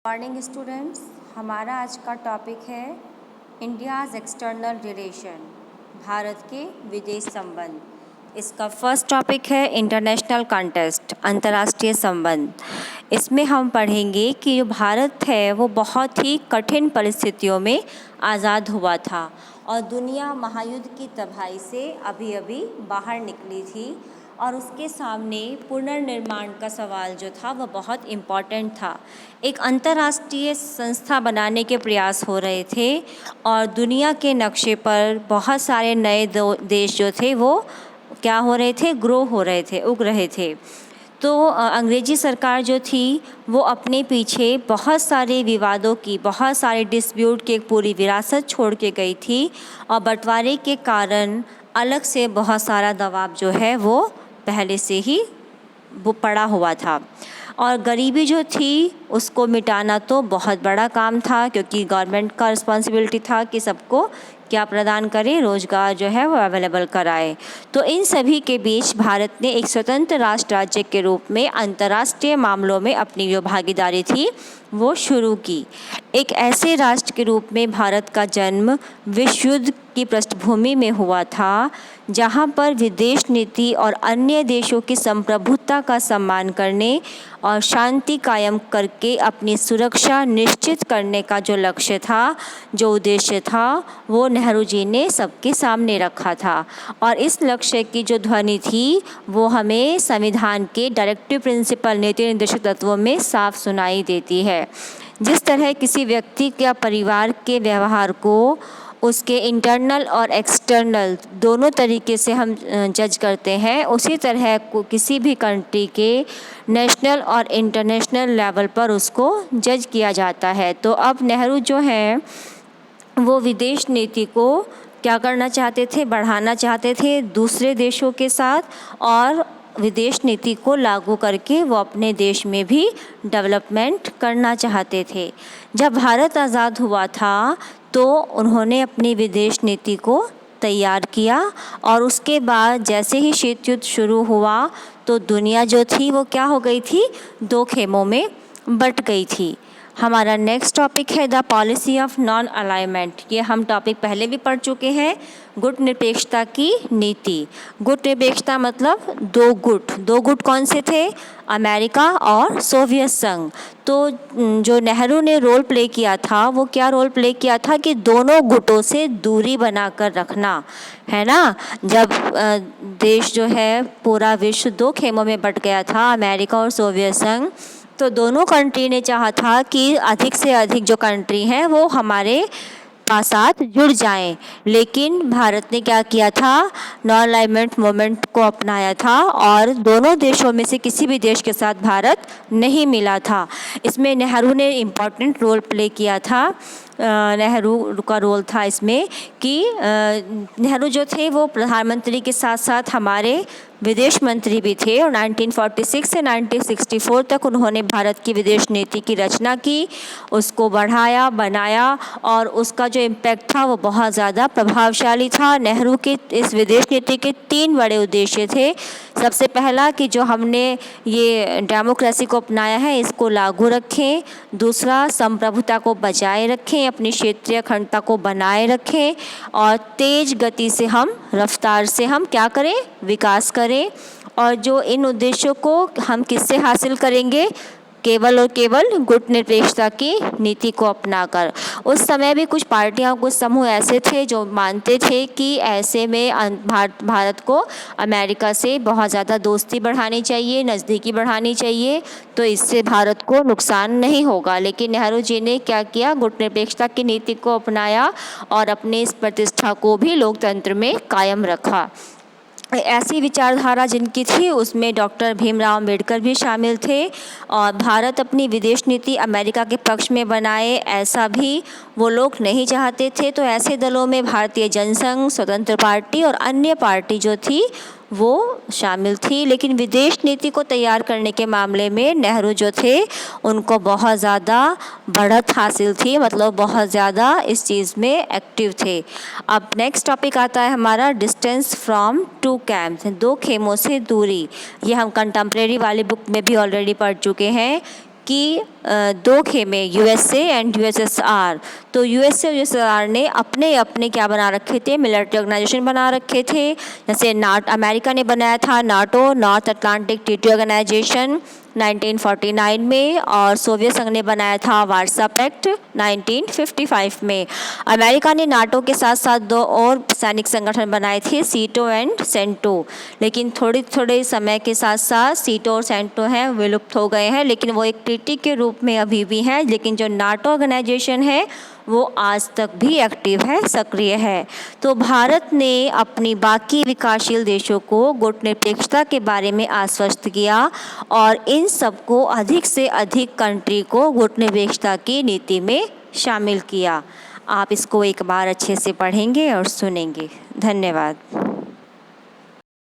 Morning students, हमारा आज का टॉपिक है इंडियाज़ एक्सटर्नल रिलेशन, भारत के विदेश संबंध। इसका फर्स्ट टॉपिक है इंटरनेशनल कॉन्टेस्ट, अंतर्राष्ट्रीय संबंध। इसमें हम पढ़ेंगे कि जो भारत है वो बहुत ही कठिन परिस्थितियों में आज़ाद हुआ था और दुनिया महायुद्ध की तबाही से अभी अभी बाहर निकली थी और उसके सामने पुनर्निर्माण का सवाल जो था वह बहुत इम्पॉर्टेंट था। एक अंतर्राष्ट्रीय संस्था बनाने के प्रयास हो रहे थे और दुनिया के नक्शे पर बहुत सारे नए देश जो थे वो क्या हो रहे थे, ग्रो हो रहे थे, उग रहे थे। तो अंग्रेजी सरकार जो थी वो अपने पीछे बहुत सारे विवादों की, बहुत सारे डिस्प्यूट की एक पूरी विरासत छोड़ के गई थी और बंटवारे के कारण अलग से बहुत सारा दबाव जो है वो पहले से ही वो पड़ा हुआ था और गरीबी जो थी उसको मिटाना तो बहुत बड़ा काम था, क्योंकि गवर्नमेंट का रिस्पॉन्सिबिलिटी था कि सबको क्या प्रदान करे, रोज़गार जो है वो अवेलेबल कराए। तो इन सभी के बीच भारत ने एक स्वतंत्र राष्ट्र राज्य के रूप में अंतर्राष्ट्रीय मामलों में अपनी जो भागीदारी थी वो शुरू की। एक ऐसे राष्ट्र के रूप में भारत का जन्म विश्व युद्ध की पृष्ठभूमि में हुआ था, जहां पर विदेश नीति और अन्य देशों की संप्रभुता का सम्मान करने और शांति कायम करके अपनी सुरक्षा निश्चित करने का जो लक्ष्य था, जो उद्देश्य था, वो नेहरू जी ने सबके सामने रखा था। और इस लक्ष्य की जो ध्वनि थी वो हमें संविधान के डायरेक्टिव प्रिंसिपल, नीति निर्देशक तत्वों में साफ सुनाई देती है। जिस तरह किसी व्यक्ति या परिवार के व्यवहार को उसके इंटरनल और एक्सटर्नल दोनों तरीके से हम जज करते हैं, उसी तरह को किसी भी कंट्री के नेशनल और इंटरनेशनल लेवल पर उसको जज किया जाता है। तो अब नेहरू जो हैं वो विदेश नीति को क्या करना चाहते थे, बढ़ाना चाहते थे दूसरे देशों के साथ, और विदेश नीति को लागू करके वो अपने देश में भी डेवलपमेंट करना चाहते थे। जब भारत आज़ाद हुआ था तो उन्होंने अपनी विदेश नीति को तैयार किया और उसके बाद जैसे ही शीत युद्ध शुरू हुआ तो दुनिया जो थी वो क्या हो गई थी, दो खेमों में बट गई थी। हमारा नेक्स्ट टॉपिक है the policy of non alignment. ये हम टॉपिक पहले भी पढ़ चुके हैं, गुट निरपेक्षता की नीति। गुट निरपेक्षता मतलब दो गुट कौन से थे, अमेरिका और सोवियत संघ। तो जो नेहरू ने रोल प्ले किया था वो क्या रोल प्ले किया था कि दोनों गुटों से दूरी बनाकर रखना, है ना। जब देश जो है पूरा विश्व दो खेमों में बट गया था, अमेरिका और सोवियत संघ, तो दोनों कंट्री ने चाहा था कि अधिक से अधिक जो कंट्री हैं वो हमारे साथ जुड़ जाएं, लेकिन भारत ने क्या किया था, नॉन अलाइनमेंट मूवमेंट को अपनाया था और दोनों देशों में से किसी भी देश के साथ भारत नहीं मिला था। इसमें नेहरू ने इम्पॉर्टेंट रोल प्ले किया था। नेहरू का रोल था इसमें कि नेहरू जो थे वो प्रधानमंत्री के साथ साथ हमारे विदेश मंत्री भी थे और 1946 से 1964 तक उन्होंने भारत की विदेश नीति की रचना की, उसको बढ़ाया, बनाया और उसका जो इम्पैक्ट था वो बहुत ज़्यादा प्रभावशाली था। नेहरू के इस विदेश नीति के 3 बड़े उद्देश्य थे। सबसे पहला कि जो हमने ये डेमोक्रेसी को अपनाया है इसको लागू रखें, दूसरा संप्रभुता को बचाए रखें, अपनी क्षेत्रीय अखंडता को बनाए रखें और तेज़ गति से हम, रफ्तार से हम क्या करें, विकास करें। और जो इन उद्देश्यों को हम किससे हासिल करेंगे, केवल और केवल गुट निरपेक्षता की नीति को अपनाकर। उस समय भी कुछ पार्टियां, कुछ समूह ऐसे थे जो मानते थे कि ऐसे में भारत को अमेरिका से बहुत ज़्यादा दोस्ती बढ़ानी चाहिए, नज़दीकी बढ़ानी चाहिए, तो इससे भारत को नुकसान नहीं होगा। लेकिन नेहरू जी ने क्या किया, गुट निरपेक्षता की नीति को अपनाया और अपनी इस प्रतिष्ठा को भी लोकतंत्र में कायम रखा। ऐसी विचारधारा जिनकी थी उसमें डॉक्टर भीमराव अम्बेडकर भी शामिल थे और भारत अपनी विदेश नीति अमेरिका के पक्ष में बनाए ऐसा भी वो लोग नहीं चाहते थे। तो ऐसे दलों में भारतीय जनसंघ, स्वतंत्र पार्टी और अन्य पार्टी जो थी वो शामिल थी। लेकिन विदेश नीति को तैयार करने के मामले में नेहरू जो थे उनको बहुत ज़्यादा बढ़त हासिल थी, मतलब बहुत ज़्यादा इस चीज़ में एक्टिव थे। अब नेक्स्ट टॉपिक आता है हमारा डिस्टेंस फ्रॉम टू कैंप्स, दो खेमों से दूरी। ये हम कंटेम्प्रेरी वाली बुक में भी ऑलरेडी पढ़ चुके हैं कि दो खेमे यूएसए एंड यूएसएसआर। तो यूएसए और यूएसएसआर ने अपने अपने क्या बना रखे थे, मिलिट्री ऑर्गेनाइजेशन बना रखे थे। जैसे अमेरिका ने बनाया था NATO, North Atlantic Treaty Organization 1949 में, और सोवियत संघ ने बनाया था वार्सा पैक्ट 1955 में। अमेरिका ने नाटो के साथ साथ दो और सैनिक संगठन बनाए थे, सीटो एंड सेंटो, लेकिन थोड़े समय के साथ साथ सीटो और सेंटो हैं विलुप्त हो गए हैं, लेकिन वो एक ट्रीटी के रूप में अभी भी हैं। लेकिन जो नाटो ऑर्गेनाइजेशन है वो आज तक भी एक्टिव है, सक्रिय है। तो भारत ने अपनी बाकी विकासशील देशों को गुटनिरपेक्षता के बारे में आश्वस्त किया और इन सबको अधिक से अधिक कंट्री को गुटनिरपेक्षता की नीति में शामिल किया। आप इसको एक बार अच्छे से पढ़ेंगे और सुनेंगे। धन्यवाद।